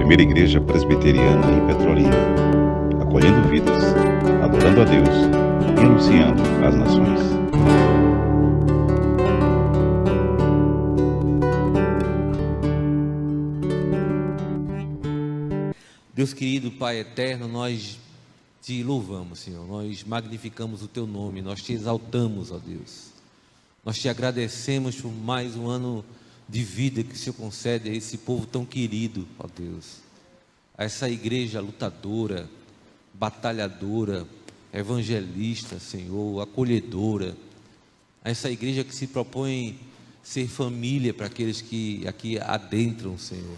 primeira igreja presbiteriana em Petrolina, acolhendo vidas, adorando a Deus e anunciando às nações. Deus querido, Pai eterno, nós te louvamos, Senhor, nós magnificamos o teu nome, nós te exaltamos, ó Deus. Nós te agradecemos por mais um ano de vida que o Senhor concede a esse povo tão querido, ó Deus. A essa igreja lutadora, batalhadora, evangelista, Senhor, acolhedora. A essa igreja que se propõe ser família para aqueles que aqui adentram, Senhor.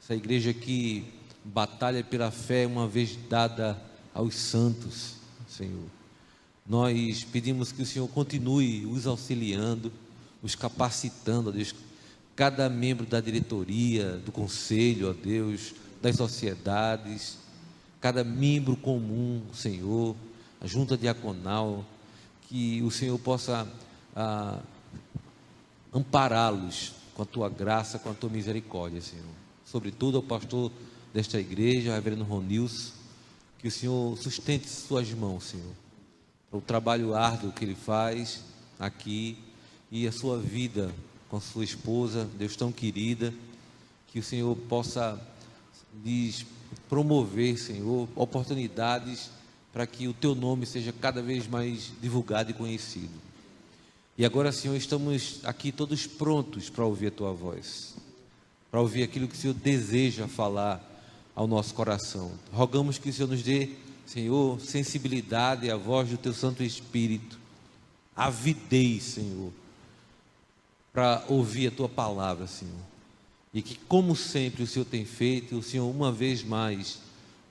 Essa igreja que batalha pela fé uma vez dada aos santos, Senhor. Nós pedimos que o Senhor continue os auxiliando, os capacitando, ó Deus, cada membro da diretoria, do conselho, ó Deus, das sociedades, cada membro comum, Senhor, a junta diaconal, que o Senhor possa ampará-los com a tua graça, com a tua misericórdia, Senhor. Sobretudo ao pastor desta igreja, o reverendo Ronilson, que o Senhor sustente suas mãos, Senhor, para o trabalho árduo que ele faz aqui e a sua vida com a sua esposa, Deus tão querida, que o Senhor possa lhes promover, Senhor, oportunidades para que o teu nome seja cada vez mais divulgado e conhecido. E agora, Senhor, estamos aqui todos prontos para ouvir a tua voz, para ouvir aquilo que o Senhor deseja falar ao nosso coração. Rogamos que o Senhor nos dê, Senhor, sensibilidade à voz do teu Santo Espírito, avidez, Senhor, para ouvir a tua palavra, Senhor. E que, como sempre o Senhor tem feito, o Senhor uma vez mais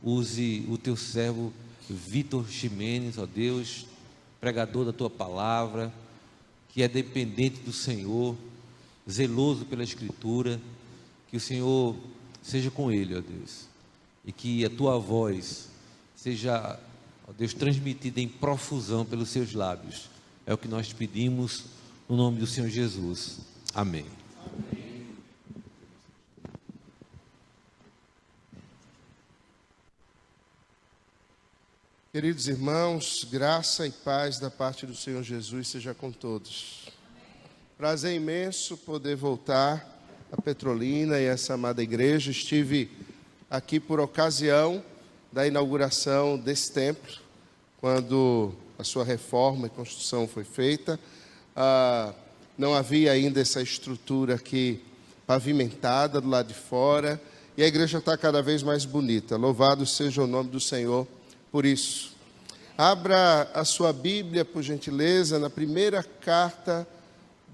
use o teu servo Vitor Ximenes, ó Deus, pregador da tua palavra, que é dependente do Senhor, zeloso pela Escritura. Que o Senhor seja com ele, ó Deus, e que a tua voz seja, ó Deus, transmitida em profusão pelos seus lábios. É o que nós te pedimos no nome do Senhor Jesus. Amém. Amém. Queridos irmãos, graça e paz da parte do Senhor Jesus seja com todos. Prazer imenso poder voltar a Petrolina e essa amada igreja. Estive aqui por ocasião da inauguração desse templo, quando a sua reforma e construção foi feita. Não havia ainda essa estrutura aqui pavimentada do lado de fora, e a igreja está cada vez mais bonita. Louvado seja o nome do Senhor por isso. Abra a sua Bíblia, por gentileza, na primeira carta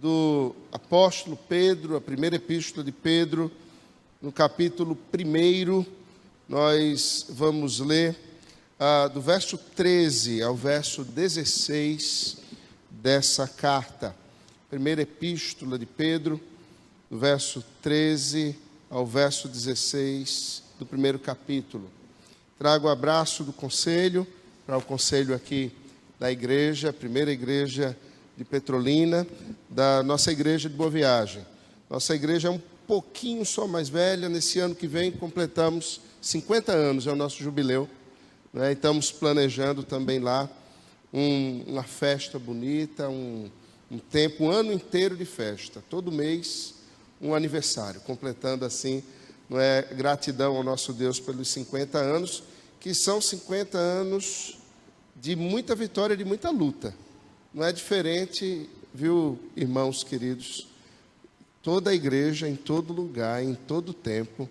do apóstolo Pedro, a primeira epístola de Pedro, no capítulo 1, nós vamos ler do verso 13 ao verso 16 dessa carta. Primeira epístola de Pedro, do verso 13 ao verso 16 do primeiro capítulo. Trago o abraço do conselho, para o conselho aqui da igreja, a primeira igreja de Petrolina, da nossa igreja de Boa Viagem. Nossa igreja é um pouquinho só mais velha. Nesse ano que vem completamos 50 anos, é o nosso jubileu, né? E estamos planejando também lá uma festa bonita, um tempo, um ano inteiro de festa, todo mês um aniversário, completando assim, não é, gratidão ao nosso Deus pelos 50 anos, que são 50 anos de muita vitória, de muita luta. Não é diferente, viu, irmãos queridos? Toda a igreja, em todo lugar, em todo tempo,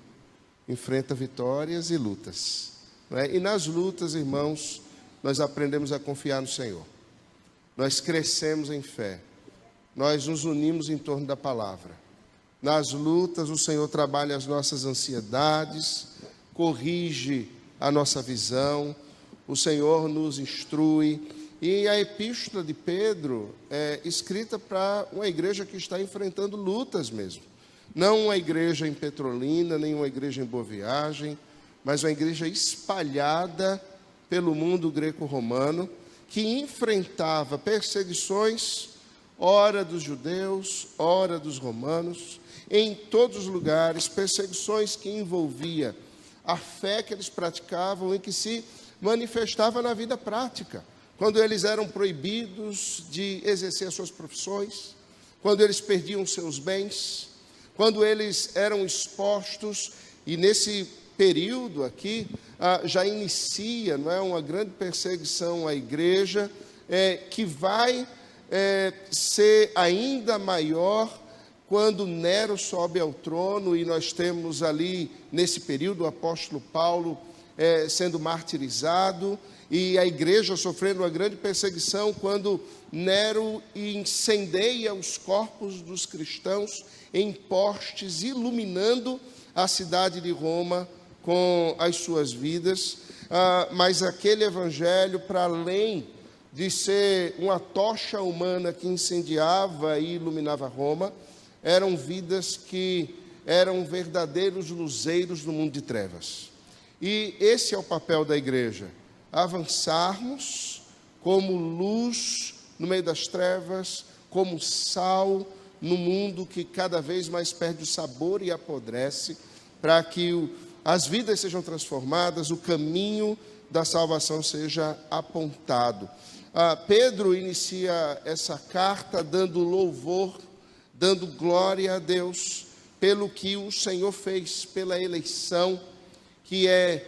enfrenta vitórias e lutas, não é? E nas lutas, irmãos, nós aprendemos a confiar no Senhor. Nós crescemos em fé. Nós nos unimos em torno da palavra. Nas lutas, o Senhor trabalha as nossas ansiedades, corrige a nossa visão, o Senhor nos instrui. E a epístola de Pedro é escrita para uma igreja que está enfrentando lutas mesmo. Não uma igreja em Petrolina, nem uma igreja em Boa Viagem, mas uma igreja espalhada pelo mundo greco-romano, que enfrentava perseguições ora dos judeus, ora dos romanos, em todos os lugares, perseguições que envolvia a fé que eles praticavam e que se manifestava na vida prática, quando eles eram proibidos de exercer as suas profissões, quando eles perdiam seus bens, quando eles eram expostos, e nesse período aqui já inicia, não é, uma grande perseguição à igreja, que vai ser ainda maior quando Nero sobe ao trono, e nós temos ali, nesse período, o apóstolo Paulo sendo martirizado, e a igreja sofrendo uma grande perseguição, quando Nero incendeia os corpos dos cristãos em postes, iluminando a cidade de Roma com as suas vidas. Mas aquele evangelho, para além de ser uma tocha humana que incendiava e iluminava Roma, eram vidas que eram verdadeiros luzeiros no mundo de trevas. E esse é o papel da igreja: avançarmos como luz no meio das trevas, como sal no mundo que cada vez mais perde o sabor e apodrece, para que as vidas sejam transformadas, o caminho da salvação seja apontado. Pedro inicia essa carta dando louvor, dando glória a Deus pelo que o Senhor fez, pela eleição que é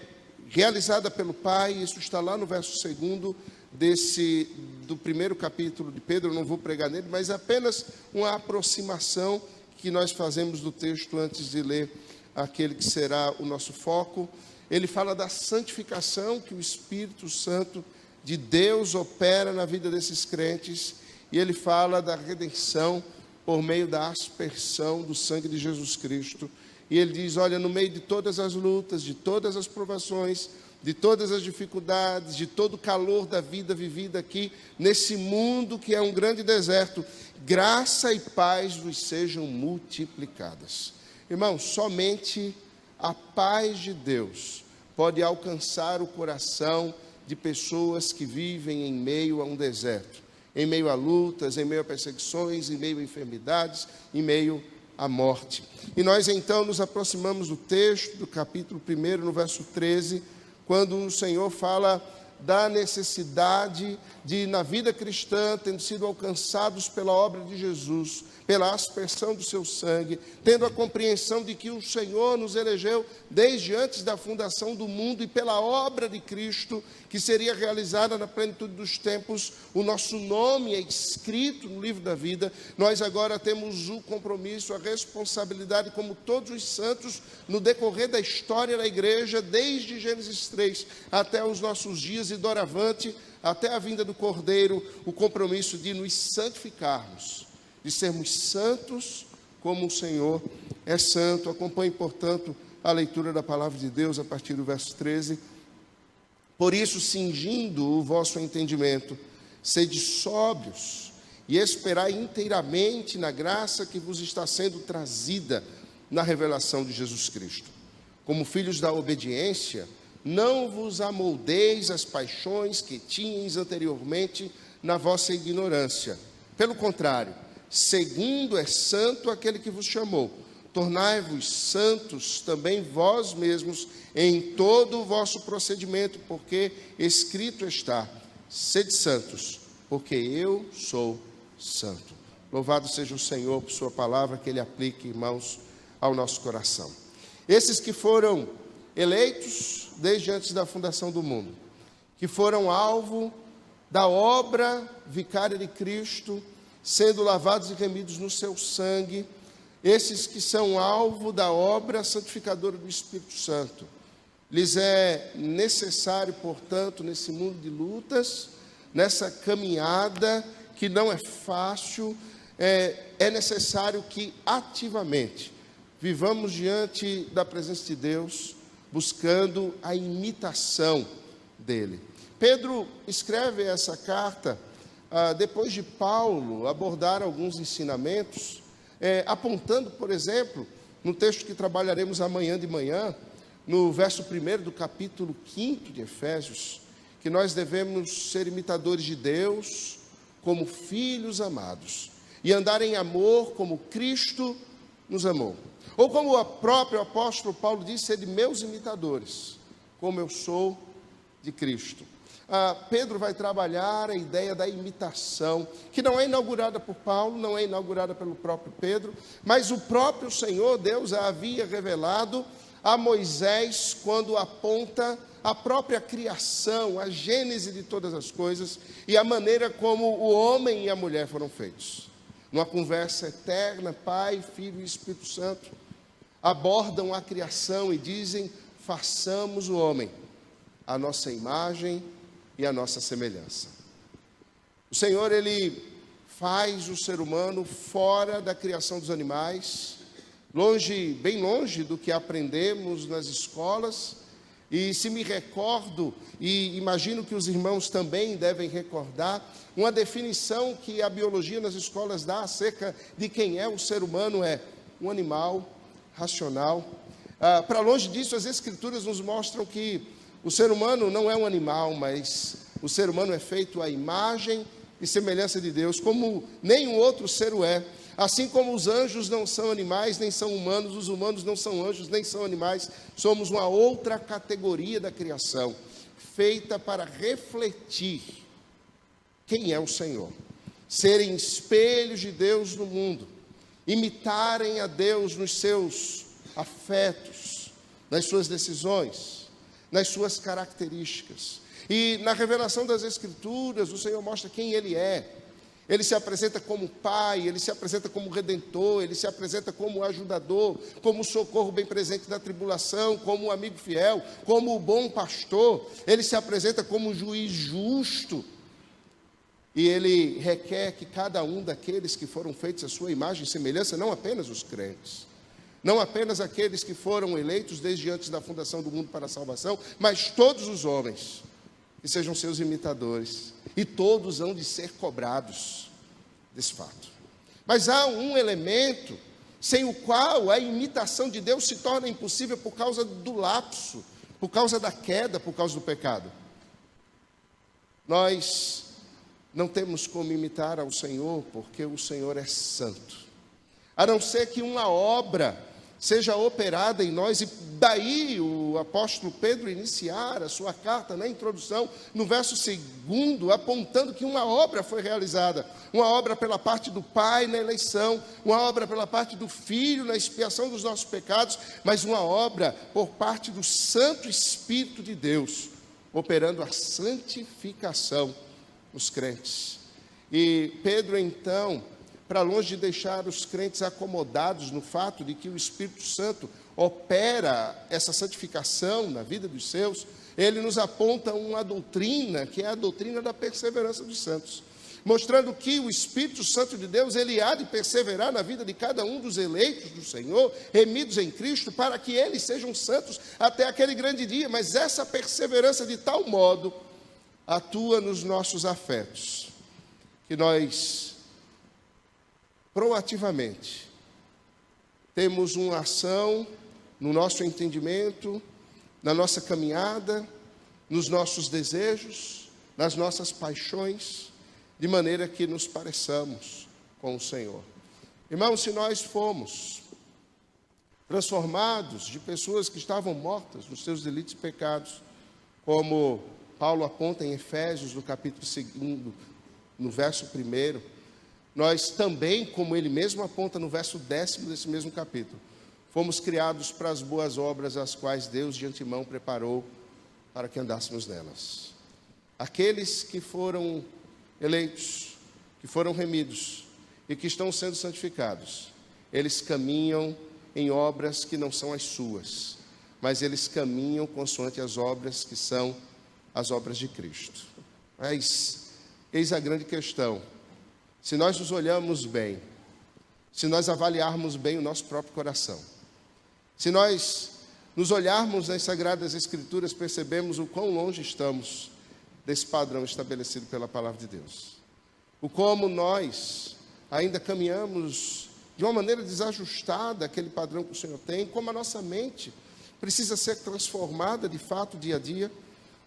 realizada pelo Pai. Isso está lá no verso 2 do primeiro capítulo de Pedro. Eu não vou pregar nele, mas apenas uma aproximação que nós fazemos do texto antes de ler aquele que será o nosso foco. Ele fala da santificação que o Espírito Santo de Deus opera na vida desses crentes, e ele fala da redenção por meio da aspersão do sangue de Jesus Cristo. E ele diz: olha, no meio de todas as lutas, de todas as provações, de todas as dificuldades, de todo o calor da vida vivida aqui, nesse mundo que é um grande deserto, graça e paz vos sejam multiplicadas. Irmãos, somente a paz de Deus pode alcançar o coração de pessoas que vivem em meio a um deserto, em meio a lutas, em meio a perseguições, em meio a enfermidades, em meio à morte. E nós então nos aproximamos do texto, do capítulo 1, no verso 13, quando o Senhor fala da necessidade de, na vida cristã, tendo sido alcançados pela obra de Jesus, pela aspersão do seu sangue, tendo a compreensão de que o Senhor nos elegeu desde antes da fundação do mundo, e pela obra de Cristo, que seria realizada na plenitude dos tempos, o nosso nome é escrito no livro da vida. Nós agora temos o compromisso, a responsabilidade, como todos os santos, no decorrer da história da igreja, desde Gênesis 3 até os nossos dias e doravante, até a vinda do Cordeiro, o compromisso de nos santificarmos, de sermos santos como o Senhor é santo. Acompanhe, portanto, a leitura da palavra de Deus a partir do verso 13. Por isso, cingindo o vosso entendimento, sede sóbrios e esperai inteiramente na graça que vos está sendo trazida na revelação de Jesus Cristo. Como filhos da obediência, não vos amoldeis as paixões que tinhais anteriormente na vossa ignorância. Pelo contrário, segundo é santo aquele que vos chamou, tornai-vos santos também vós mesmos em todo o vosso procedimento, porque escrito está: sede santos, porque eu sou santo. Louvado seja o Senhor por sua palavra, que Ele aplique, irmãos, ao nosso coração. Esses que foram eleitos desde antes da fundação do mundo, que foram alvo da obra vicária de Cristo, sendo lavados e remidos no seu sangue, esses que são alvo da obra santificadora do Espírito Santo, lhes é necessário, portanto, nesse mundo de lutas, nessa caminhada que não é fácil, é necessário que ativamente vivamos diante da presença de Deus, buscando a imitação dele. Pedro escreve essa carta depois de Paulo abordar alguns ensinamentos, apontando, por exemplo, no texto que trabalharemos amanhã de manhã, no verso 1 do capítulo 5 de Efésios, que nós devemos ser imitadores de Deus como filhos amados. e andar em amor como Cristo nos amou. Ou como o próprio apóstolo Paulo disse, sede meus imitadores, como eu sou de Cristo. Pedro vai trabalhar a ideia da imitação, que não é inaugurada por Paulo, não é inaugurada pelo próprio Pedro, mas o próprio Senhor, Deus, a havia revelado a Moisés quando aponta a própria criação, a gênese de todas as coisas e a maneira como o homem e a mulher foram feitos. Numa conversa eterna, Pai, Filho e Espírito Santo abordam a criação e dizem: façamos o homem à nossa imagem e à nossa semelhança. O Senhor, Ele faz o ser humano fora da criação dos animais, longe, bem longe do que aprendemos nas escolas. E se me recordo, e imagino que os irmãos também devem recordar, uma definição que a biologia nas escolas dá acerca de quem é o ser humano é um animal racional. Para longe disso, as Escrituras nos mostram que o ser humano não é um animal, mas o ser humano é feito à imagem e semelhança de Deus, como nenhum outro ser o é. Assim como os anjos não são animais, nem são humanos, os humanos não são anjos, nem são animais, somos uma outra categoria da criação, feita para refletir quem é o Senhor, serem espelhos de Deus no mundo, imitarem a Deus nos seus afetos, nas suas decisões, nas suas características. E na revelação das Escrituras, o Senhor mostra quem Ele é. Ele se apresenta como Pai, Ele se apresenta como Redentor, Ele se apresenta como ajudador, como socorro bem presente na tribulação, como amigo fiel, como o bom pastor. Ele se apresenta como juiz justo. E Ele requer que cada um daqueles que foram feitos à sua imagem e semelhança, não apenas os crentes, não apenas aqueles que foram eleitos desde antes da fundação do mundo para a salvação, mas todos os homens, que sejam seus imitadores, e todos hão de ser cobrados desse fato. Mas há um elemento sem o qual a imitação de Deus se torna impossível por causa do lapso, por causa da queda, por causa do pecado. Nós não temos como imitar ao Senhor, porque o Senhor é santo, a não ser que uma obra seja operada em nós, e daí o apóstolo Pedro iniciar a sua carta na introdução, no verso 2, apontando que uma obra foi realizada, uma obra pela parte do Pai na eleição, uma obra pela parte do Filho na expiação dos nossos pecados, mas uma obra por parte do Santo Espírito de Deus, operando a santificação nos crentes. E Pedro, então, para longe de deixar os crentes acomodados no fato de que o Espírito Santo opera essa santificação na vida dos seus, ele nos aponta uma doutrina, que é a doutrina da perseverança dos santos, mostrando que o Espírito Santo de Deus, ele há de perseverar na vida de cada um dos eleitos do Senhor, remidos em Cristo, para que eles sejam santos até aquele grande dia. Mas essa perseverança de tal modo atua nos nossos afetos, que nós proativamente temos uma ação no nosso entendimento, na nossa caminhada, nos nossos desejos, nas nossas paixões, de maneira que nos pareçamos com o Senhor. Irmãos, se nós fomos transformados de pessoas que estavam mortas nos seus delitos e pecados, como Paulo aponta em Efésios, no capítulo 2, no verso 1, nós também, como ele mesmo aponta no verso 10 desse mesmo capítulo, fomos criados para as boas obras, as quais Deus de antemão preparou para que andássemos nelas. Aqueles que foram eleitos, que foram remidos e que estão sendo santificados, eles caminham em obras que não são as suas, mas eles caminham consoante as obras que são as obras de Cristo. Mas eis a grande questão: se nós nos olhamos bem, se nós avaliarmos bem o nosso próprio coração, se nós nos olharmos nas Sagradas Escrituras, percebemos o quão longe estamos desse padrão estabelecido pela Palavra de Deus. O como nós ainda caminhamos de uma maneira desajustada àquele padrão que o Senhor tem, como a nossa mente precisa ser transformada de fato dia a dia,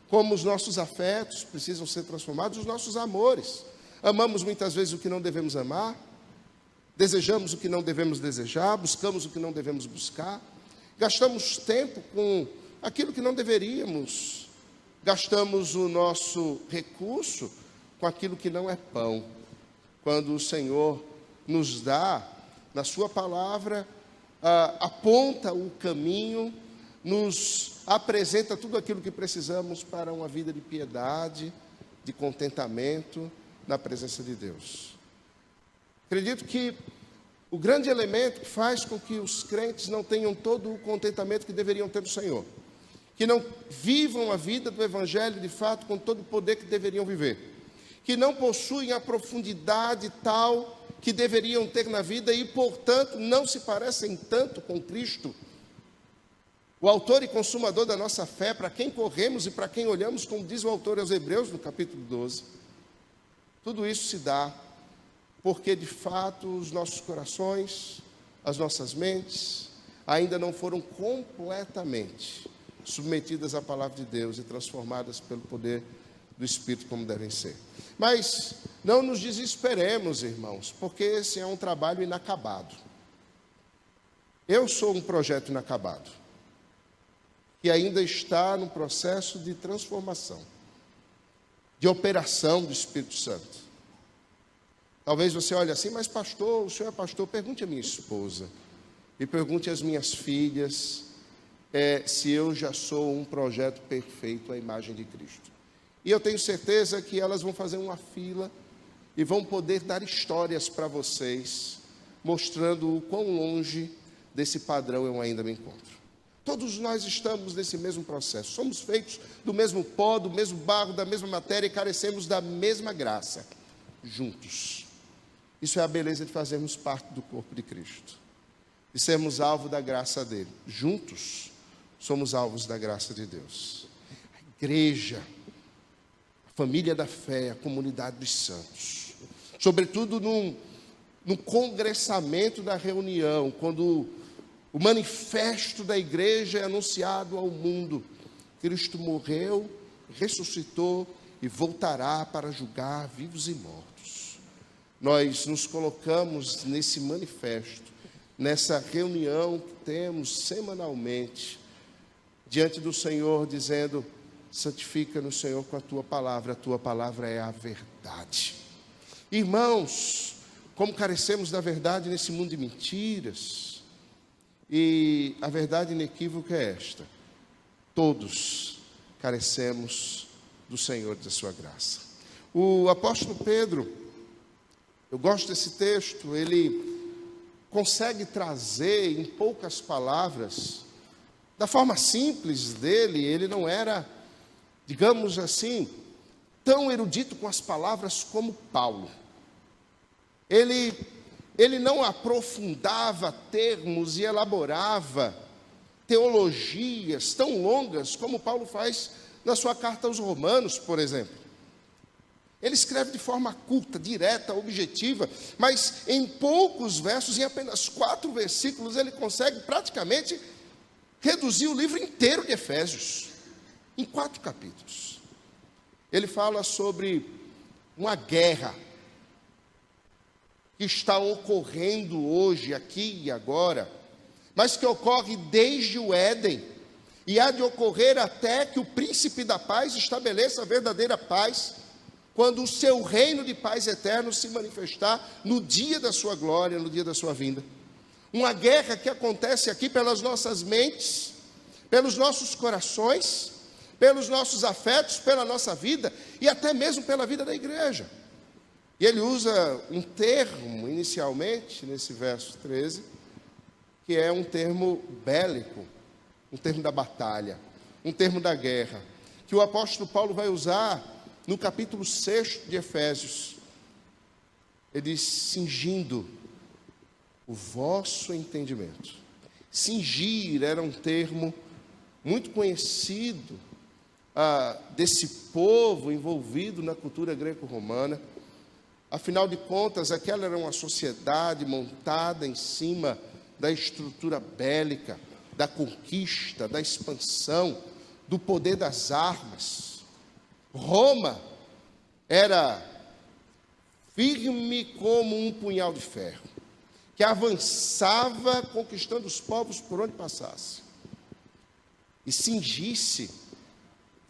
como os nossos afetos precisam ser transformados, os nossos amores. Amamos muitas vezes o que não devemos amar, desejamos o que não devemos desejar, buscamos o que não devemos buscar, gastamos tempo com aquilo que não deveríamos, gastamos o nosso recurso com aquilo que não é pão, quando o Senhor nos dá, na sua palavra, aponta o caminho, nos apresenta tudo aquilo que precisamos para uma vida de piedade, de contentamento na presença de Deus. Acredito que o grande elemento que faz com que os crentes não tenham todo o contentamento que deveriam ter no Senhor, que não vivam a vida do Evangelho de fato com todo o poder que deveriam viver, que não possuem a profundidade tal que deveriam ter na vida e, portanto, não se parecem tanto com Cristo, o autor e consumador da nossa fé, para quem corremos e para quem olhamos, como diz o autor aos Hebreus, no capítulo 12. Tudo isso se dá porque, de fato, os nossos corações, as nossas mentes, ainda não foram completamente submetidas à palavra de Deus e transformadas pelo poder do Espírito como devem ser. Mas não nos desesperemos, irmãos, porque esse é um trabalho inacabado. Eu sou um projeto inacabado, que ainda está no processo de transformação, de operação do Espírito Santo. Talvez você olhe assim, mas pastor, o senhor é pastor, pergunte à minha esposa, e pergunte às minhas filhas, se eu já sou um projeto perfeito à imagem de Cristo. E eu tenho certeza que elas vão fazer uma fila e vão poder dar histórias para vocês, mostrando o quão longe desse padrão eu ainda me encontro. Todos nós estamos nesse mesmo processo, somos feitos do mesmo pó, do mesmo barro, da mesma matéria e carecemos da mesma graça, juntos. Isso é a beleza de fazermos parte do corpo de Cristo, de sermos alvo da graça dele. Juntos somos alvos da graça de Deus. A igreja, a família da fé, a comunidade dos santos, sobretudo no congressamento da reunião, quando o manifesto da igreja é anunciado ao mundo. Cristo morreu, ressuscitou e voltará para julgar vivos e mortos. Nós nos colocamos nesse manifesto, nessa reunião que temos semanalmente, diante do Senhor, dizendo: santifica-nos, Senhor, com a tua palavra é a verdade. Irmãos, como carecemos da verdade nesse mundo de mentiras, e a verdade inequívoca é esta: todos carecemos do Senhor e da sua graça. O apóstolo Pedro, eu gosto desse texto, ele consegue trazer em poucas palavras, da forma simples dele. Ele não era, digamos assim, tão erudito com as palavras como Paulo. Ele não aprofundava termos e elaborava teologias tão longas como Paulo faz na sua carta aos Romanos, por exemplo. Ele escreve de forma curta, direta, objetiva, mas em poucos versos, em apenas 4 versículos, ele consegue praticamente reduzir o livro inteiro de Efésios, em 4 capítulos. Ele fala sobre uma guerra que está ocorrendo hoje, aqui e agora, mas que ocorre desde o Éden, e há de ocorrer até que o príncipe da paz estabeleça a verdadeira paz, quando o seu reino de paz eterno se manifestar no dia da sua glória, no dia da sua vinda. Uma guerra que acontece aqui pelas nossas mentes, pelos nossos corações, pelos nossos afetos, pela nossa vida e até mesmo pela vida da igreja. E ele usa um termo, inicialmente, nesse verso 13, que é um termo bélico, um termo da batalha, um termo da guerra, que o apóstolo Paulo vai usar no capítulo 6 de Efésios. Ele diz: cingindo o vosso entendimento. Cingir era um termo muito conhecido desse povo envolvido na cultura greco-romana. Afinal de contas, aquela era uma sociedade montada em cima da estrutura bélica, da conquista, da expansão, do poder das armas. Roma era firme como um punhal de ferro. que avançava conquistando os povos por onde passasse. E cingir-se,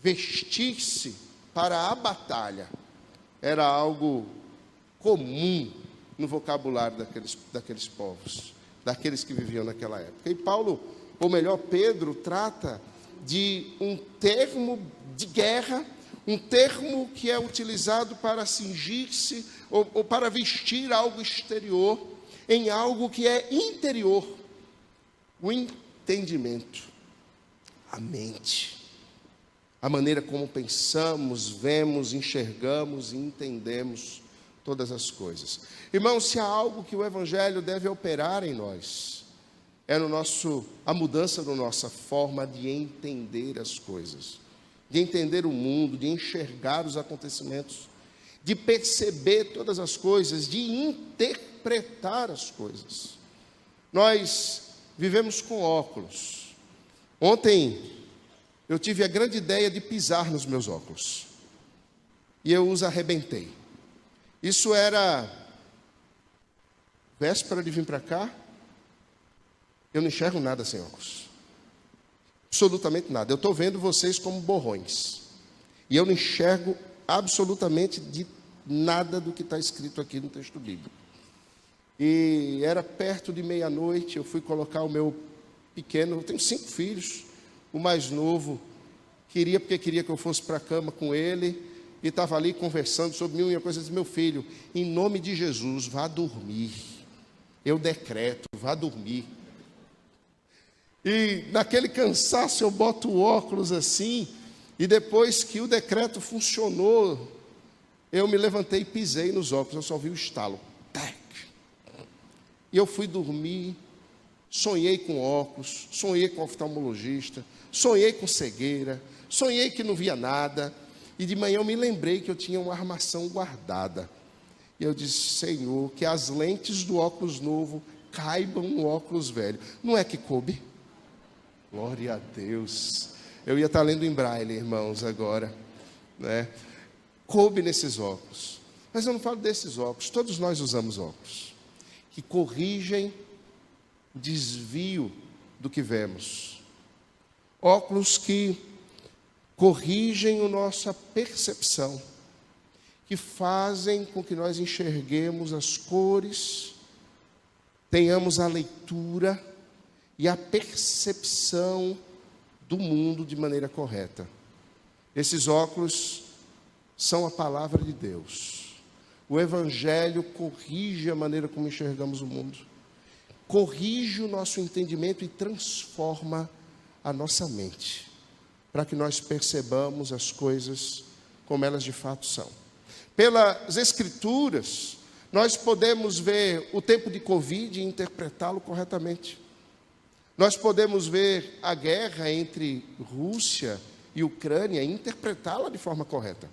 vestir-se para a batalha era algo comum no vocabulário daqueles povos, daqueles que viviam naquela época. E Paulo, ou melhor, Pedro, trata de um termo de guerra, um termo que é utilizado para cingir-se ou para vestir algo exterior em algo que é interior, o entendimento, a mente, a maneira como pensamos, vemos, enxergamos e entendemos todas as coisas. Irmãos, se há algo que o Evangelho deve operar em nós, é a mudança da nossa forma de entender as coisas, de entender o mundo, de enxergar os acontecimentos, de perceber todas as coisas, de interpretar as coisas. Nós vivemos com óculos. Ontem eu tive a grande ideia de pisar nos meus óculos, e eu os arrebentei. Isso era véspera de vir para cá. Eu não enxergo nada sem óculos, absolutamente nada. Eu estou vendo vocês como borrões, e eu não enxergo absolutamente de nada do que está escrito aqui no texto bíblico. E era perto de meia-noite, eu fui colocar o meu pequeno, eu tenho 5 filhos, o mais novo queria que eu fosse para a cama com ele, e estava ali conversando sobre mil e uma coisa. Eu disse: meu filho, em nome de Jesus, vá dormir, eu decreto, vá dormir. E naquele cansaço eu boto o óculos assim, e depois que o decreto funcionou, eu me levantei e pisei nos óculos, eu só vi o estalo. Tac. E eu fui dormir, sonhei com óculos, sonhei com oftalmologista, sonhei com cegueira, sonhei que não via nada, e de manhã eu me lembrei que eu tinha uma armação guardada. E eu disse: Senhor, que as lentes do óculos novo caibam no óculos velho. Não é que coube? Glória a Deus. Eu ia estar lendo em braille, irmãos, agora, né? Coube nesses óculos. Mas eu não falo desses óculos, todos nós usamos óculos que corrigem o desvio do que vemos. Óculos que corrigem a nossa percepção, que fazem com que nós enxerguemos as cores, tenhamos a leitura e a percepção do mundo de maneira correta. Esses óculos são a palavra de Deus. O Evangelho corrige a maneira como enxergamos o mundo, corrige o nosso entendimento e transforma a nossa mente, para que nós percebamos as coisas como elas de fato são. Pelas Escrituras, nós podemos ver o tempo de Covid e interpretá-lo corretamente. Nós podemos ver a guerra entre Rússia e Ucrânia e interpretá-la de forma correta.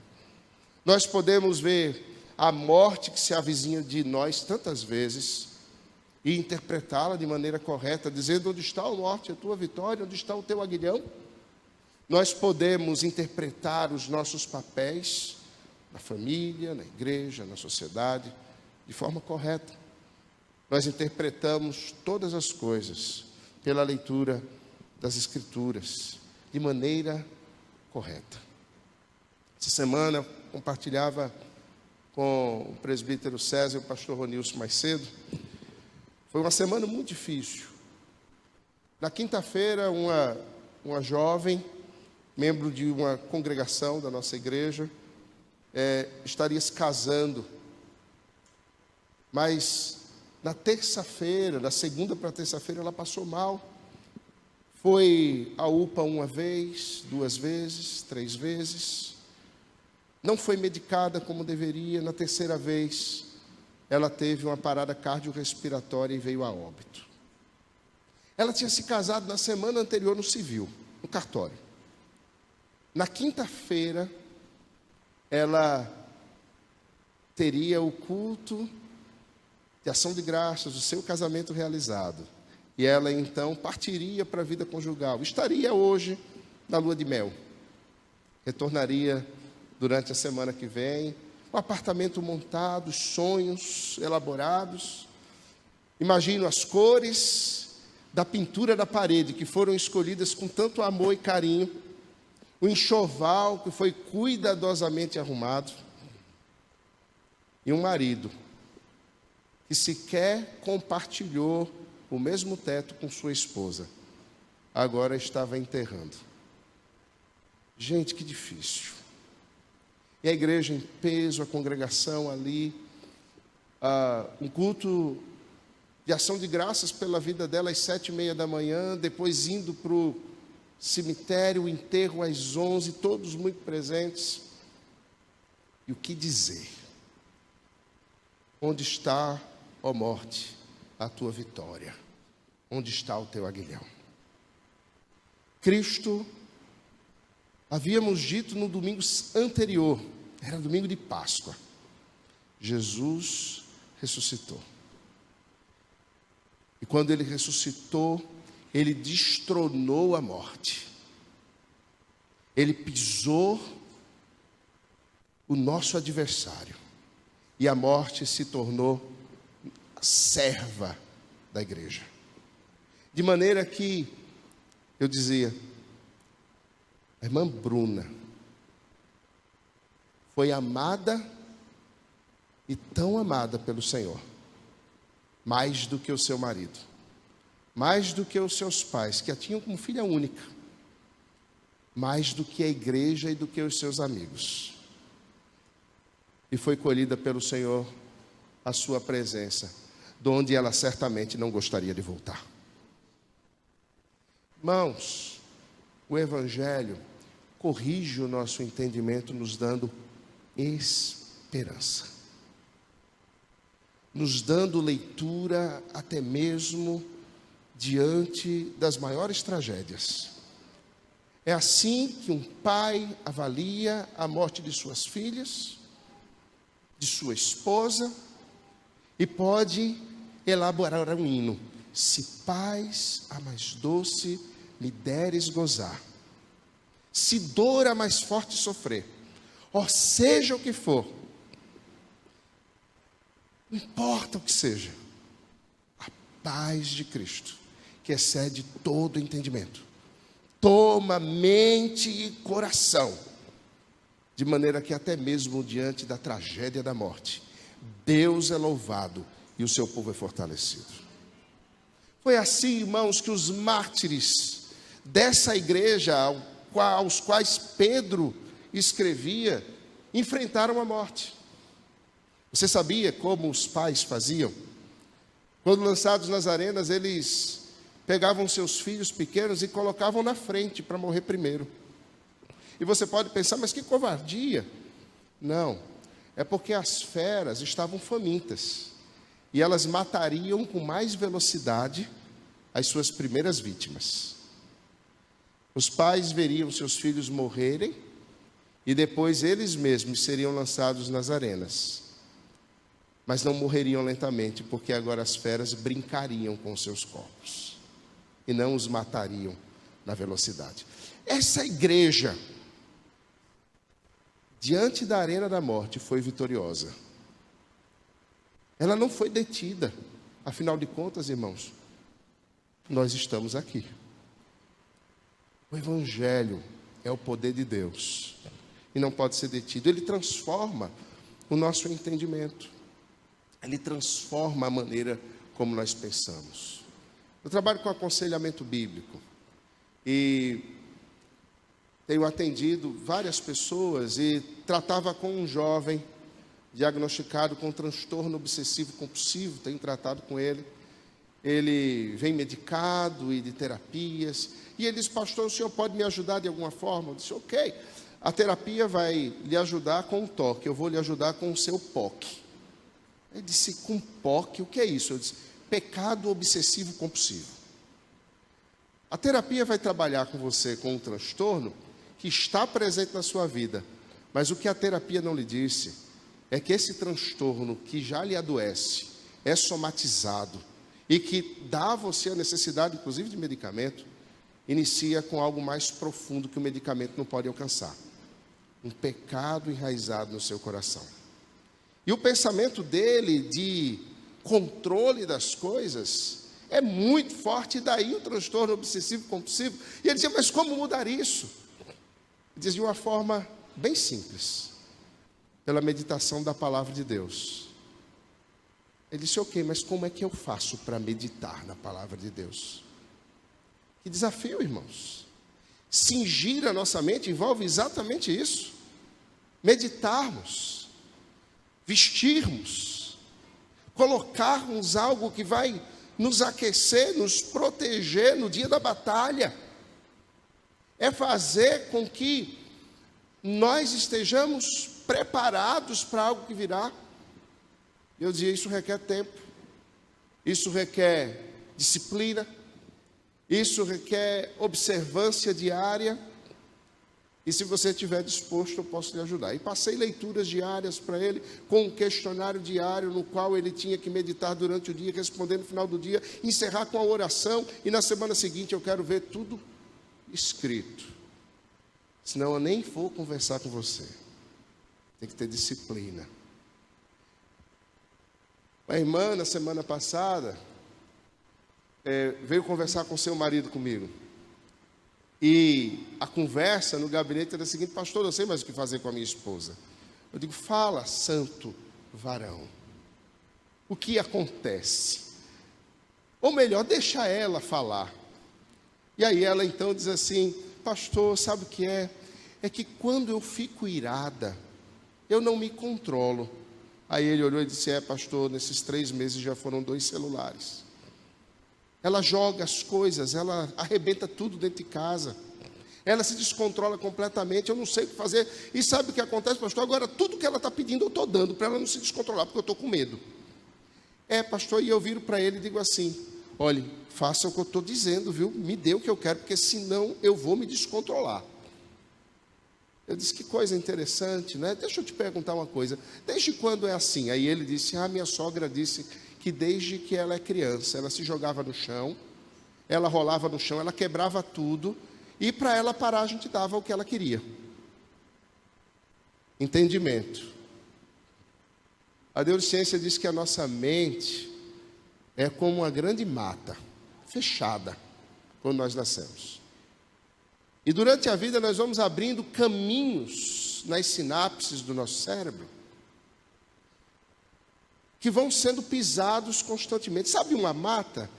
Nós podemos ver a morte que se avizinha de nós tantas vezes e interpretá-la de maneira correta, dizendo: onde está o norte, a tua vitória, onde está o teu aguilhão? Nós podemos interpretar os nossos papéis na família, na igreja, na sociedade, de forma correta. Nós interpretamos todas as coisas pela leitura das Escrituras, de maneira correta. Essa semana eu compartilhava com o presbítero César e o pastor Ronilson mais cedo. Foi uma semana muito difícil. Na quinta-feira, uma jovem, membro de uma congregação da nossa igreja, estaria se casando. Mas na terça-feira, da segunda para a terça-feira, ela passou mal. Foi à UPA uma vez, 2 vezes, 3 vezes. Não foi medicada como deveria. Na terceira vez, ela teve uma parada cardiorrespiratória e veio a óbito. Ela tinha se casado na semana anterior no civil, no cartório. Na quinta-feira, ela teria o culto de ação de graças, o seu casamento realizado. E ela então partiria para a vida conjugal. Estaria hoje na lua de mel. Retornaria durante a semana que vem. O apartamento montado, sonhos elaborados. Imagino as cores da pintura da parede que foram escolhidas com tanto amor e carinho, o enxoval que foi cuidadosamente arrumado, e um marido que sequer compartilhou o mesmo teto com sua esposa, agora estava enterrando. Gente, que difícil. E a igreja em peso, a congregação ali, um culto de ação de graças pela vida dela às 7h30 da manhã, depois indo para o cemitério, o enterro às 11h, todos muito presentes. E o que dizer? Onde está, ó morte, a tua vitória? Onde está o teu aguilhão? Cristo, havíamos dito no domingo anterior, era domingo de Páscoa, Jesus ressuscitou. E quando ele ressuscitou, ele destronou a morte. Ele pisou o nosso adversário. E a morte se tornou a serva da igreja. De maneira que, eu dizia, a irmã Bruna foi amada e tão amada pelo Senhor, mais do que o seu marido, mais do que os seus pais, que a tinham como filha única, mais do que a igreja e do que os seus amigos. E foi colhida pelo Senhor a sua presença, de onde ela certamente não gostaria de voltar. Irmãos, o Evangelho corrige o nosso entendimento, nos dando esperança, nos dando leitura até mesmo diante das maiores tragédias. É assim que um pai avalia a morte de suas filhas, de sua esposa, e pode elaborar um hino: se paz a mais doce me deres gozar, se dor a mais forte sofrer, ó seja o que for, não importa o que seja, a paz de Cristo, que excede todo entendimento, toma mente e coração, de maneira que até mesmo diante da tragédia da morte, Deus é louvado e o seu povo é fortalecido. Foi assim, irmãos, que os mártires dessa igreja, aos quais Pedro escrevia, enfrentaram a morte. Você sabia como os pais faziam? Quando lançados nas arenas, eles pegavam seus filhos pequenos e colocavam na frente para morrer primeiro. E você pode pensar, mas que covardia. Não, é porque as feras estavam famintas e elas matariam com mais velocidade as suas primeiras vítimas. Os pais veriam seus filhos morrerem e depois eles mesmos seriam lançados nas arenas. Mas não morreriam lentamente, porque agora as feras brincariam com seus corpos e não os matariam na velocidade. Essa igreja, diante da arena da morte, foi vitoriosa. Ela não foi detida. Afinal de contas, irmãos, nós estamos aqui. O Evangelho é o poder de Deus e não pode ser detido. Ele transforma o nosso entendimento. Ele transforma a maneira como nós pensamos. Eu trabalho com aconselhamento bíblico e tenho atendido várias pessoas e tratava com um jovem diagnosticado com transtorno obsessivo compulsivo, tenho tratado com ele. Ele vem medicado e de terapias, e ele disse: pastor, o senhor pode me ajudar de alguma forma? Eu disse: ok, a terapia vai lhe ajudar com o toque, eu vou lhe ajudar com o seu POC. Ele disse: com POC, o que é isso? Eu disse: pecado obsessivo compulsivo. A terapia vai trabalhar com você com um transtorno que está presente na sua vida, mas o que a terapia não lhe disse é que esse transtorno que já lhe adoece, é somatizado e que dá a você a necessidade, inclusive, de medicamento, inicia com algo mais profundo que o medicamento não pode alcançar. Um pecado enraizado no seu coração. E o pensamento dele de controle das coisas é muito forte, e daí o transtorno obsessivo compulsivo. E ele dizia, mas como mudar isso? Ele diz de uma forma bem simples, pela meditação da palavra de Deus. Ele disse, ok, mas como é que eu faço para meditar na palavra de Deus? Que desafio, irmãos. Cingir a nossa mente envolve exatamente isso. Meditarmos, vestirmos, colocarmos algo que vai nos aquecer, nos proteger no dia da batalha. É fazer com que nós estejamos preparados para algo que virá. Eu dizia, isso requer tempo, isso requer disciplina, isso requer observância diária. E se você estiver disposto, eu posso lhe ajudar. E passei leituras diárias para ele, com um questionário diário, no qual ele tinha que meditar durante o dia, responder no final do dia, encerrar com a oração, e na semana seguinte eu quero ver tudo escrito. Senão eu nem vou conversar com você. Tem que ter disciplina. A irmã, na semana passada, veio conversar com seu marido comigo. E a conversa no gabinete era a seguinte: pastor, eu sei mais o que fazer com a minha esposa. Eu digo, fala, santo varão. O que acontece? Ou melhor, deixa ela falar. E aí ela então diz assim, pastor, sabe o que é? É que quando eu fico irada, eu não me controlo. Aí ele olhou e disse, pastor, nesses 3 meses já foram 2 celulares. Ela joga as coisas, ela arrebenta tudo dentro de casa. Ela se descontrola completamente, eu não sei o que fazer. E sabe o que acontece, pastor? Agora tudo que ela está pedindo eu estou dando, para ela não se descontrolar, porque eu estou com medo. Pastor, e eu viro para ele e digo assim, olha, faça o que eu estou dizendo, viu? Me dê o que eu quero, porque senão eu vou me descontrolar. Eu disse, que coisa interessante, né? Deixa eu te perguntar uma coisa, desde quando é assim? Aí ele disse, minha sogra disse que desde que ela é criança, ela se jogava no chão, ela rolava no chão, ela quebrava tudo, e para ela parar a gente dava o que ela queria. Entendimento. A neurociência diz que a nossa mente é como uma grande mata, fechada, quando nós nascemos. E durante a vida nós vamos abrindo caminhos nas sinapses do nosso cérebro, que vão sendo pisados constantemente. Sabe uma mata?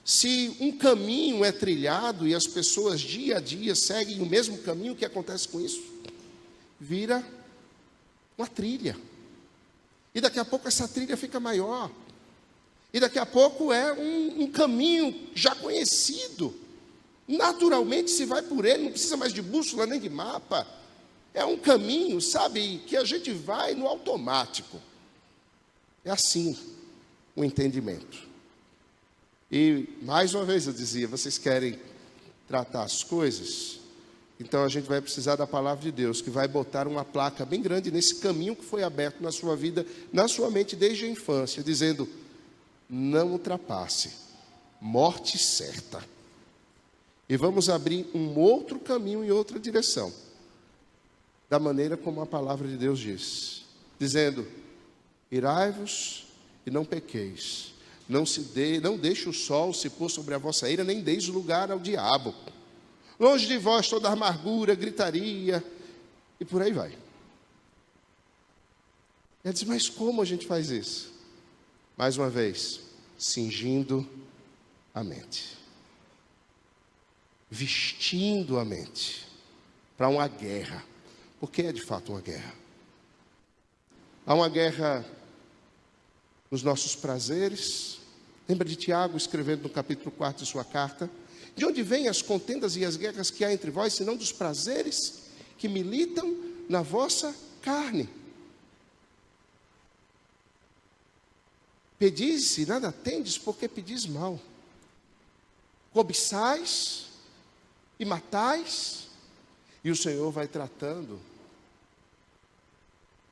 Se um caminho é trilhado e as pessoas dia a dia seguem o mesmo caminho, o que acontece com isso? Vira uma trilha. E daqui a pouco essa trilha fica maior. E daqui a pouco é um caminho já conhecido. Naturalmente se vai por ele, não precisa mais de bússola nem de mapa. É um caminho, sabe, que a gente vai no automático. É assim o entendimento. E mais uma vez eu dizia, vocês querem tratar as coisas? Então a gente vai precisar da palavra de Deus, que vai botar uma placa bem grande nesse caminho que foi aberto na sua vida, na sua mente desde a infância, dizendo, não ultrapasse, morte certa. E vamos abrir um outro caminho em outra direção, da maneira como a palavra de Deus diz, dizendo, irai-vos e não pequeis, não deixe o sol se pôr sobre a vossa ira, nem deis lugar ao diabo. Longe de vós toda amargura, gritaria, e por aí vai. Ele diz, mas como a gente faz isso? Mais uma vez, cingindo a mente. Vestindo a mente para uma guerra. Porque é de fato uma guerra. Há uma guerra nos nossos prazeres. Lembra de Tiago escrevendo no capítulo 4 de sua carta? De onde vêm as contendas e as guerras que há entre vós, senão dos prazeres que militam na vossa carne? Pedis e nada tendes, porque pedis mal. Cobiçais e matais. E o Senhor vai tratando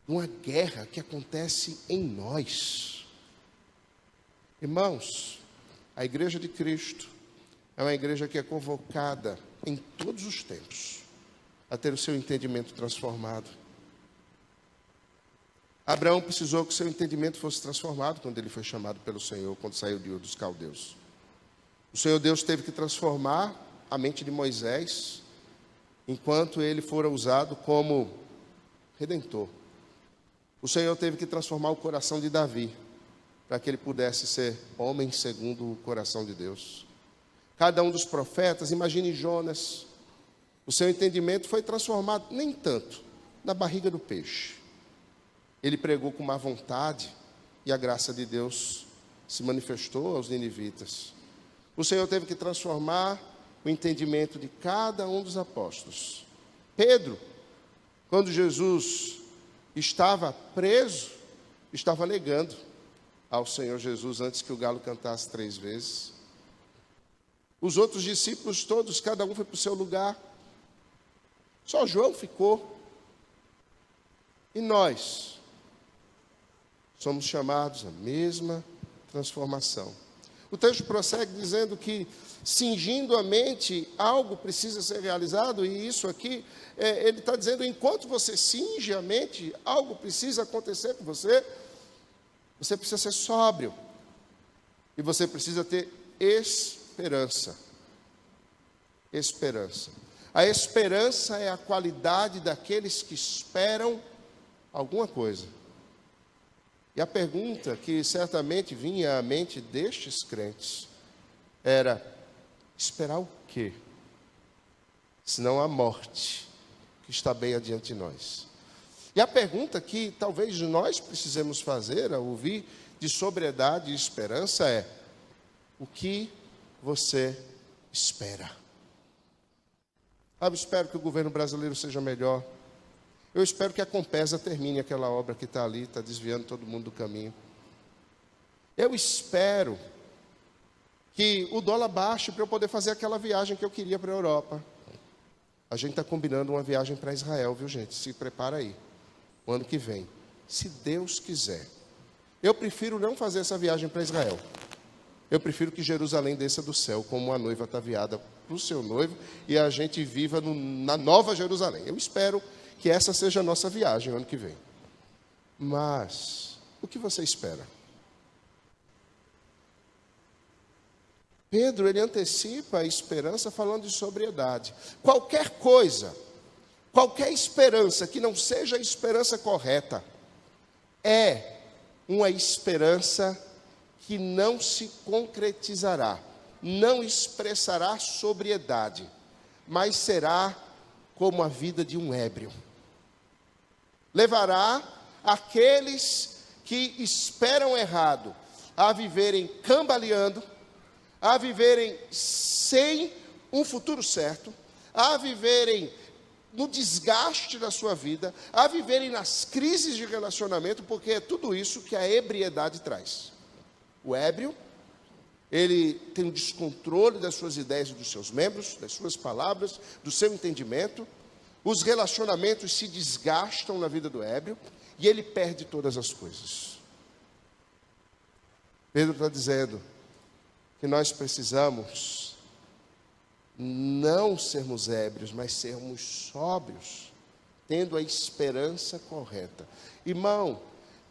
uma guerra que acontece em nós. Irmãos, a igreja de Cristo é uma igreja que é convocada em todos os tempos a ter o seu entendimento transformado. Abraão precisou que seu entendimento fosse transformado quando ele foi chamado pelo Senhor, quando saiu de Ur dos Caldeus. O Senhor Deus teve que transformar a mente de Moisés, enquanto ele fora usado como redentor. O Senhor teve que transformar o coração de Davi, para que ele pudesse ser homem segundo o coração de Deus. Cada um dos profetas, imagine Jonas, o seu entendimento foi transformado, nem tanto, na barriga do peixe. Ele pregou com má vontade e a graça de Deus se manifestou aos ninivitas. O Senhor teve que transformar o entendimento de cada um dos apóstolos. Pedro, quando Jesus estava preso, estava negando ao Senhor Jesus antes que o galo cantasse 3 vezes. Os outros discípulos todos, cada um foi para o seu lugar. Só João ficou. E nós somos chamados à mesma transformação. O texto prossegue dizendo que, cingindo a mente, algo precisa ser realizado, e isso aqui, ele está dizendo, enquanto você cinge a mente, algo precisa acontecer com você. Você precisa ser sóbrio, e você precisa ter esperança. Esperança. A esperança é a qualidade daqueles que esperam alguma coisa. E a pergunta que certamente vinha à mente destes crentes era: esperar o quê? Senão a morte que está bem adiante de nós. E a pergunta que talvez nós precisemos fazer ao ouvir de sobriedade e esperança é: o que você espera? Eu espero que o governo brasileiro seja melhor. Eu espero que a Compesa termine aquela obra que está ali, está desviando todo mundo do caminho. Eu espero que o dólar baixe para eu poder fazer aquela viagem que eu queria para a Europa. A gente está combinando uma viagem para Israel, viu, gente? Se prepara aí, o ano que vem, se Deus quiser. Eu prefiro não fazer essa viagem para Israel. Eu prefiro que Jerusalém desça do céu, como uma noiva ataviada para o seu noivo, e a gente viva na nova Jerusalém. Eu espero que essa seja a nossa viagem ano que vem. Mas, o que você espera? Pedro, ele antecipa a esperança falando de sobriedade. Qualquer coisa, qualquer esperança que não seja a esperança correta, é uma esperança que não se concretizará, não expressará sobriedade, mas será como a vida de um ébrio. Levará aqueles que esperam errado a viverem cambaleando, a viverem sem um futuro certo, a viverem no desgaste da sua vida, a viverem nas crises de relacionamento, porque é tudo isso que a ebriedade traz. O ébrio, ele tem um descontrole das suas ideias e dos seus membros, das suas palavras, do seu entendimento. Os relacionamentos se desgastam na vida do ébrio e ele perde todas as coisas. Pedro está dizendo que nós precisamos não sermos ébrios, mas sermos sóbrios, tendo a esperança correta. Irmão,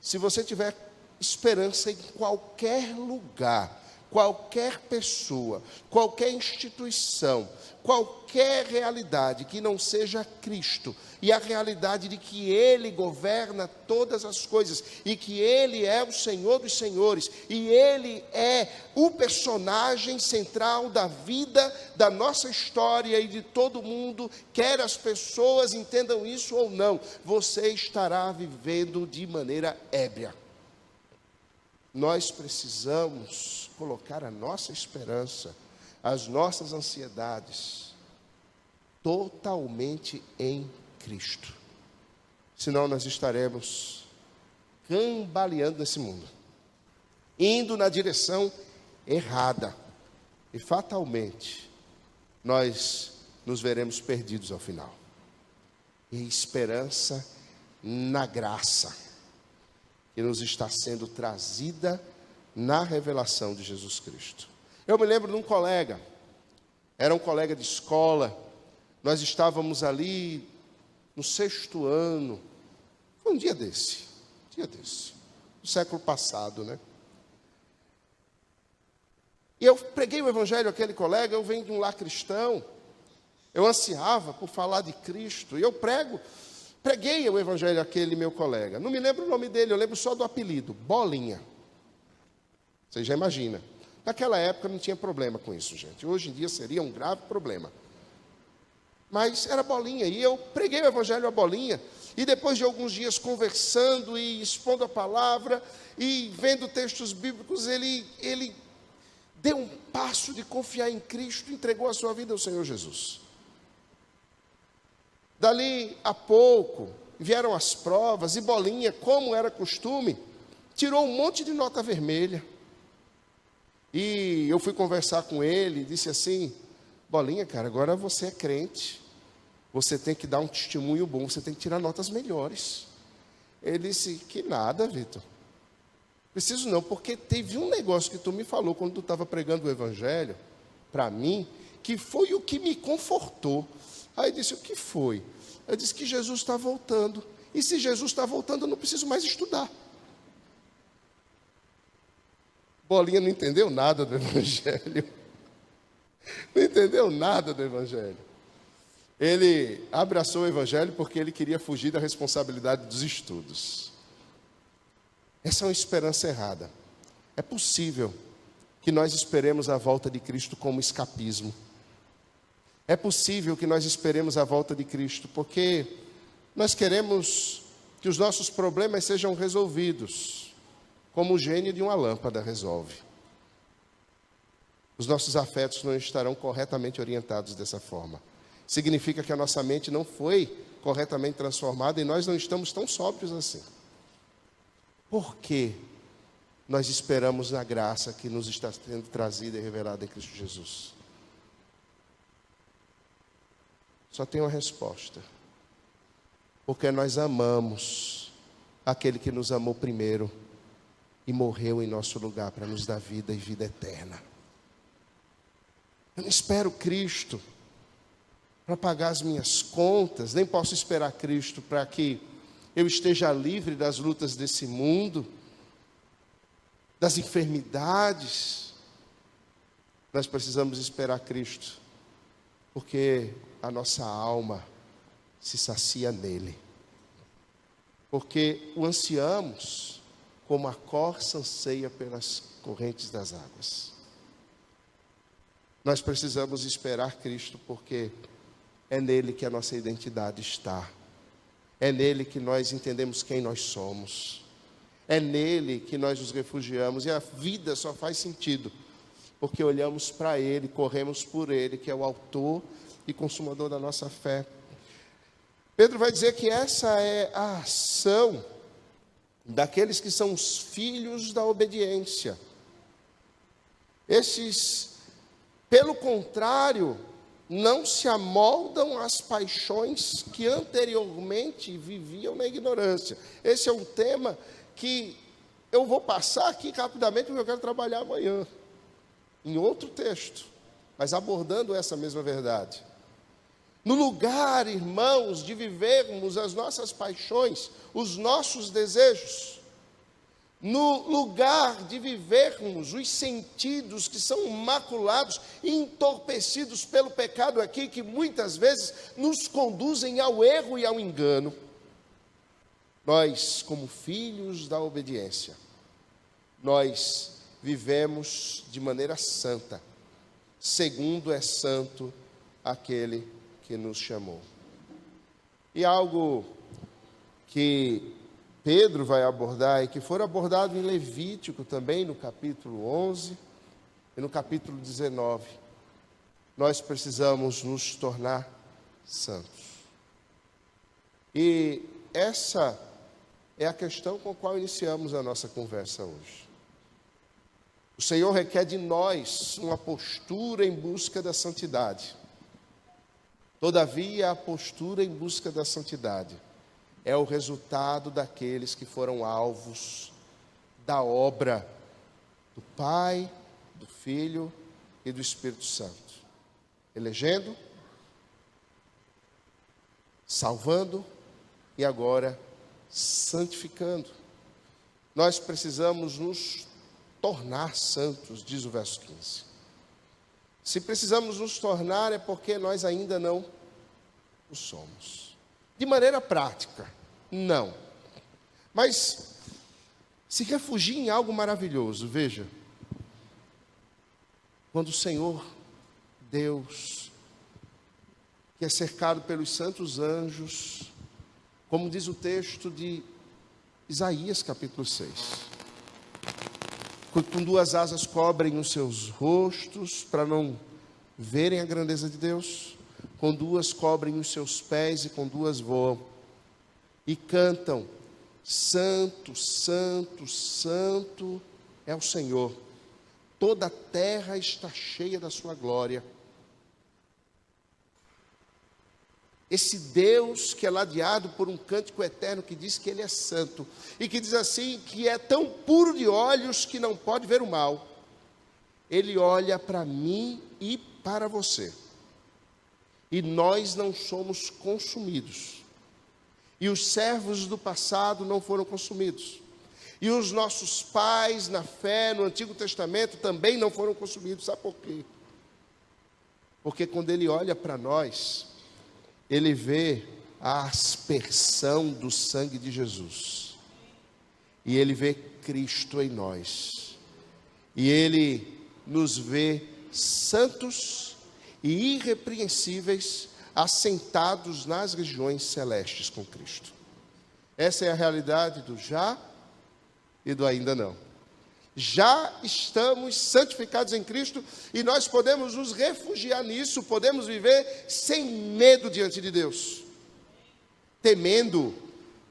se você tiver esperança em qualquer lugar, qualquer pessoa, qualquer instituição, qualquer realidade que não seja Cristo, e a realidade de que Ele governa todas as coisas, e que Ele é o Senhor dos senhores, e Ele é o personagem central da vida, da nossa história e de todo mundo, quer as pessoas entendam isso ou não, você estará vivendo de maneira ébria. Nós precisamos colocar a nossa esperança, as nossas ansiedades, totalmente em Cristo. Senão nós estaremos cambaleando nesse mundo, indo na direção errada, e fatalmente nós nos veremos perdidos ao final. E esperança na graça que nos está sendo trazida na revelação de Jesus Cristo. Eu me lembro de um colega, era um colega de escola, nós estávamos ali no 6º ano, foi um dia desse, dia desse, do século passado, né? E eu preguei o evangelho àquele colega, eu venho de um lar cristão, eu ansiava por falar de Cristo, e eu preguei o evangelho àquele meu colega. Não me lembro o nome dele, eu lembro só do apelido, Bolinha. Você já imagina. Naquela época não tinha problema com isso, gente. Hoje em dia seria um grave problema. Mas era Bolinha, e eu preguei o evangelho a Bolinha, e depois de alguns dias conversando e expondo a palavra, e vendo textos bíblicos, ele deu um passo de confiar em Cristo, entregou a sua vida ao Senhor Jesus. Dali a pouco, vieram as provas, e Bolinha, como era costume, tirou um monte de nota vermelha. E eu fui conversar com ele, disse assim: Bolinha, cara, agora você é crente, você tem que dar um testemunho bom, você tem que tirar notas melhores. Ele disse: que nada, Vitor, preciso não, porque teve um negócio que tu me falou quando tu estava pregando o evangelho para mim, que foi o que me confortou. Aí eu disse: o que foi? Eu disse que Jesus está voltando, e se Jesus está voltando, eu não preciso mais estudar. Bolinha não entendeu nada do evangelho. Não entendeu nada do evangelho. Ele abraçou o evangelho porque ele queria fugir da responsabilidade dos estudos. Essa é uma esperança errada. É possível que nós esperemos a volta de Cristo como escapismo. É possível que nós esperemos a volta de Cristo porque nós queremos que os nossos problemas sejam resolvidos como o gênio de uma lâmpada resolve. Os nossos afetos não estarão corretamente orientados dessa forma. Significa que a nossa mente não foi corretamente transformada e nós não estamos tão sóbrios assim. Por que nós esperamos na graça que nos está sendo trazida e revelada em Cristo Jesus? Só tem uma resposta. Porque nós amamos aquele que nos amou primeiro e morreu em nosso lugar para nos dar vida e vida eterna. Eu não espero Cristo para pagar as minhas contas, nem posso esperar Cristo para que eu esteja livre das lutas desse mundo, das enfermidades. Nós precisamos esperar Cristo, porque a nossa alma se sacia nele. Porque o ansiamos como a corça anseia pelas correntes das águas. Nós precisamos esperar Cristo, porque é nele que a nossa identidade está. É nele que nós entendemos quem nós somos. É nele que nós nos refugiamos. E a vida só faz sentido porque olhamos para ele, corremos por ele, que é o autor e consumador da nossa fé. Pedro vai dizer que essa é a ação daqueles que são os filhos da obediência. Esses, pelo contrário, não se amoldam às paixões que anteriormente viviam na ignorância. Esse é um tema que eu vou passar aqui rapidamente, porque eu quero trabalhar amanhã, em outro texto, mas abordando essa mesma verdade. No lugar, irmãos, de vivermos as nossas paixões, os nossos desejos, no lugar de vivermos os sentidos que são maculados e entorpecidos pelo pecado aqui, que muitas vezes nos conduzem ao erro e ao engano, nós, como filhos da obediência, nós vivemos de maneira santa, segundo é santo aquele que nos chamou. E algo que Pedro vai abordar, e que for abordado em Levítico também, no capítulo 11 e no capítulo 19, nós precisamos nos tornar santos. E essa é a questão com a qual iniciamos a nossa conversa hoje. O Senhor requer de nós uma postura em busca da santidade. Todavia, a postura em busca da santidade é o resultado daqueles que foram alvos da obra do Pai, do Filho e do Espírito Santo. Elegendo, salvando e agora santificando. nós precisamos nos tornar santos, diz o verso 15. Se precisamos nos tornar, é porque nós ainda não o somos. De maneira prática, não. Mas se refugie em algo maravilhoso, veja. Quando o Senhor, Deus, que é cercado pelos santos anjos, como diz o texto de Isaías capítulo 6, com duas asas cobrem os seus rostos, para não verem a grandeza de Deus, com duas cobrem os seus pés e com duas voam, e cantam, santo, santo, santo é o Senhor, toda a terra está cheia da sua glória. Esse Deus que é ladeado por um cântico eterno que diz que Ele é santo, e que diz assim, que é tão puro de olhos que não pode ver o mal. Ele olha para mim e para você, e nós não somos consumidos, e os servos do passado não foram consumidos, e os nossos pais na fé, no Antigo Testamento, também não foram consumidos. Sabe por quê? Porque quando Ele olha para nós, Ele vê a aspersão do sangue de Jesus, e Ele vê Cristo em nós, e Ele nos vê santos e irrepreensíveis, assentados nas regiões celestes com Cristo. Essa é a realidade do já e do ainda não. Já estamos santificados em Cristo, e nós podemos nos refugiar nisso, podemos viver sem medo diante de Deus, temendo,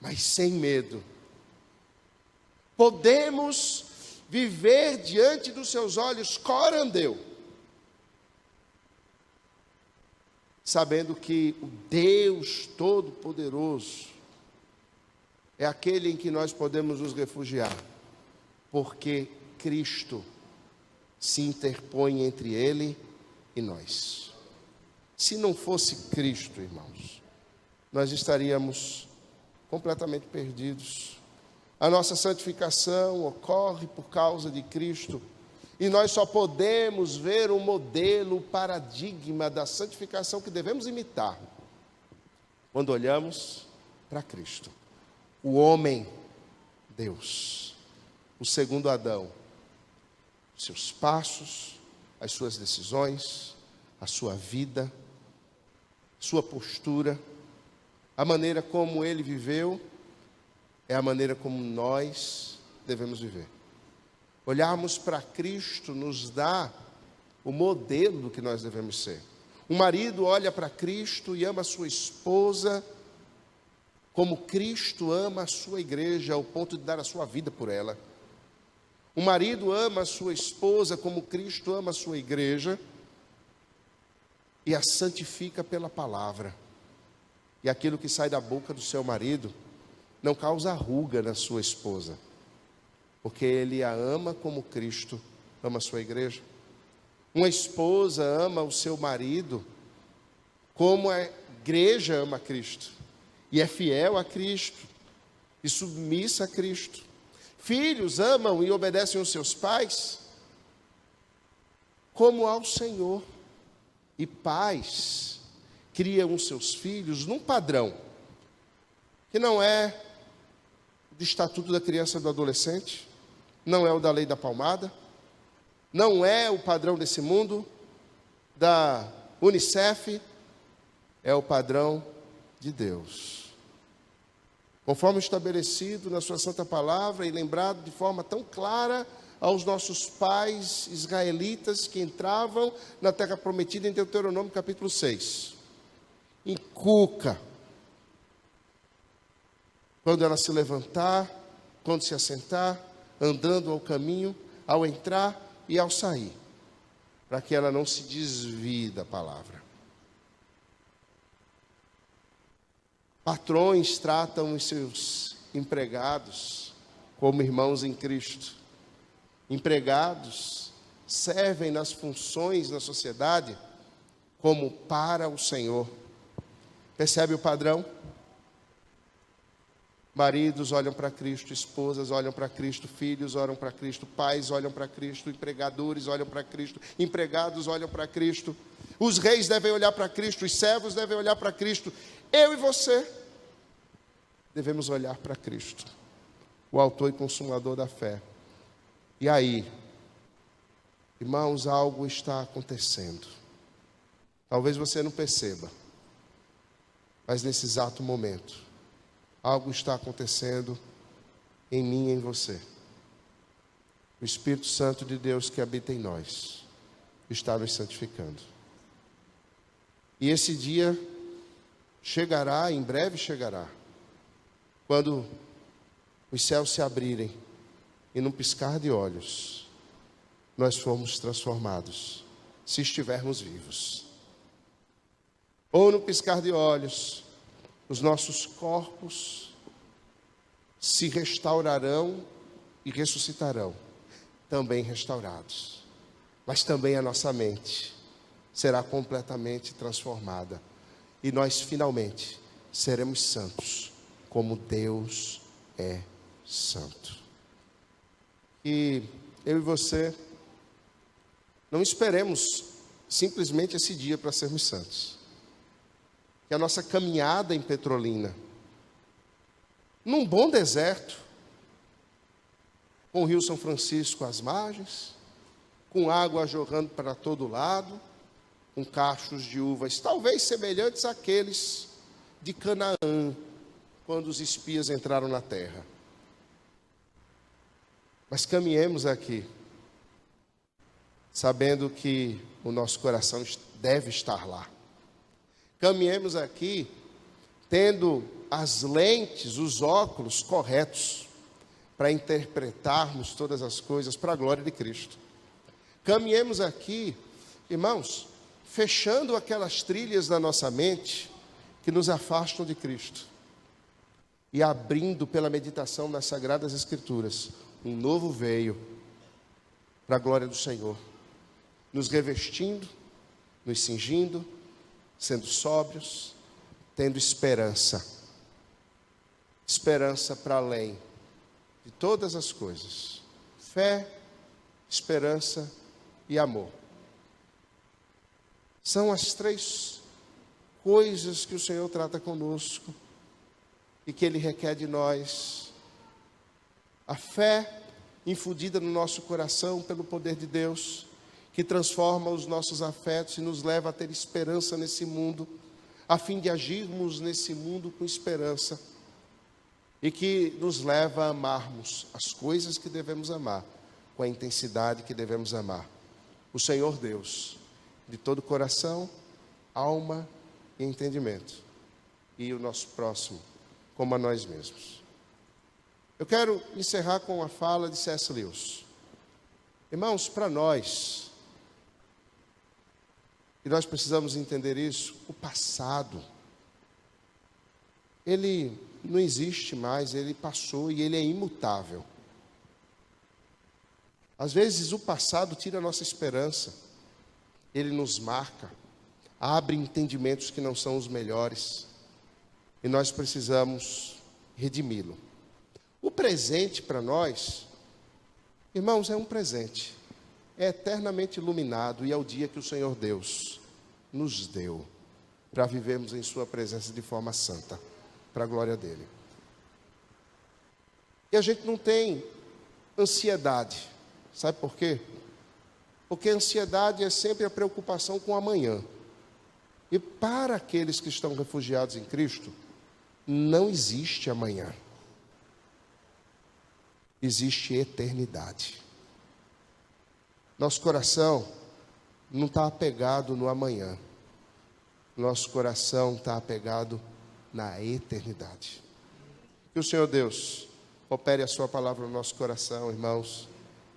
mas sem medo. Podemos viver diante dos seus olhos corandeu, sabendo que o Deus Todo-Poderoso é aquele em que nós podemos nos refugiar, porque Cristo se interpõe entre Ele e nós. Se não fosse Cristo, irmãos, nós estaríamos completamente perdidos. A nossa santificação ocorre por causa de Cristo, e nós só podemos ver o modelo, o paradigma da santificação que devemos imitar, quando olhamos para Cristo, o homem Deus, o segundo Adão, os seus passos, as suas decisões, a sua vida, sua postura, a maneira como ele viveu, é a maneira como nós devemos viver. Olharmos para Cristo nos dá o modelo do que nós devemos ser. Um marido olha para Cristo e ama a sua esposa como Cristo ama a sua igreja, ao ponto de dar a sua vida por ela. Um marido ama a sua esposa como Cristo ama a sua igreja e a santifica pela palavra. E aquilo que sai da boca do seu marido não causa ruga na sua esposa, porque ele a ama como Cristo ama a sua igreja. Uma esposa ama o seu marido como a igreja ama a Cristo, e é fiel a Cristo, e submissa a Cristo. Filhos amam e obedecem os seus pais como ao Senhor, e pais criam os seus filhos num padrão que não é do estatuto da criança e do adolescente, não é o da lei da palmada, não é o padrão desse mundo, da Unicef, é o padrão de Deus, conforme estabelecido na sua santa palavra e lembrado de forma tão clara aos nossos pais israelitas que entravam na terra prometida em Deuteronômio capítulo 6. Inculca, quando ela se levantar, quando se assentar, andando ao caminho, ao entrar e ao sair, para que ela não se desvie da palavra. Patrões tratam os seus empregados como irmãos em Cristo. Empregados servem nas funções na sociedade como para o Senhor. Percebe o padrão? Maridos olham para Cristo, esposas olham para Cristo, filhos olham para Cristo, pais olham para Cristo, empregadores olham para Cristo, empregados olham para Cristo. Os reis devem olhar para Cristo, os servos devem olhar para Cristo. Eu e você devemos olhar para Cristo, o autor e consumador da fé. E aí, irmãos, algo está acontecendo. Talvez você não perceba, mas nesse exato momento, algo está acontecendo em mim e em você. O Espírito Santo de Deus que habita em nós está nos santificando. E esse dia chegará, em breve chegará, quando os céus se abrirem e num piscar de olhos nós formos transformados, se estivermos vivos. Ou no piscar de olhos, os nossos corpos se restaurarão e ressuscitarão, também restaurados. Mas também a nossa mente será completamente transformada. E nós finalmente seremos santos, como Deus é santo. E eu e você não esperemos simplesmente esse dia para sermos santos. Que a nossa caminhada em Petrolina, num bom deserto, com o Rio São Francisco às margens, com água jorrando para todo lado, com cachos de uvas, talvez semelhantes àqueles de Canaã, quando os espias entraram na terra. Mas caminhemos aqui, sabendo que o nosso coração deve estar lá. Caminhemos aqui tendo as lentes, os óculos corretos para interpretarmos todas as coisas para a glória de Cristo. Caminhemos aqui, irmãos, fechando aquelas trilhas da nossa mente que nos afastam de Cristo e abrindo pela meditação nas Sagradas Escrituras um novo veio para a glória do Senhor, nos revestindo, nos cingindo, sendo sóbrios, tendo esperança. Esperança para além de todas as coisas. Fé, esperança e amor. São as três coisas que o Senhor trata conosco e que Ele requer de nós. A fé infundida no nosso coração pelo poder de Deus, que transforma os nossos afetos e nos leva a ter esperança nesse mundo, a fim de agirmos nesse mundo com esperança, e que nos leva a amarmos as coisas que devemos amar, com a intensidade que devemos amar. O Senhor Deus, de todo coração, alma e entendimento, e o nosso próximo, como a nós mesmos. Eu quero encerrar com a fala de C.S. Lewis. Irmãos, para nós, e nós precisamos entender isso, o passado, ele não existe mais, ele passou e ele é imutável. Às vezes o passado tira a nossa esperança, ele nos marca, abre entendimentos que não são os melhores, e nós precisamos redimi-lo. O presente para nós, irmãos, é um presente. É eternamente iluminado e é o dia que o Senhor Deus nos deu para vivermos em sua presença de forma santa, para a glória dele. E a gente não tem ansiedade, sabe por quê? Porque a ansiedade é sempre a preocupação com o amanhã. E para aqueles que estão refugiados em Cristo, não existe amanhã. Existe eternidade. Nosso coração não está apegado no amanhã. Nosso coração está apegado na eternidade. Que o Senhor Deus opere a sua palavra no nosso coração, irmãos,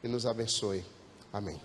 e nos abençoe. Amém.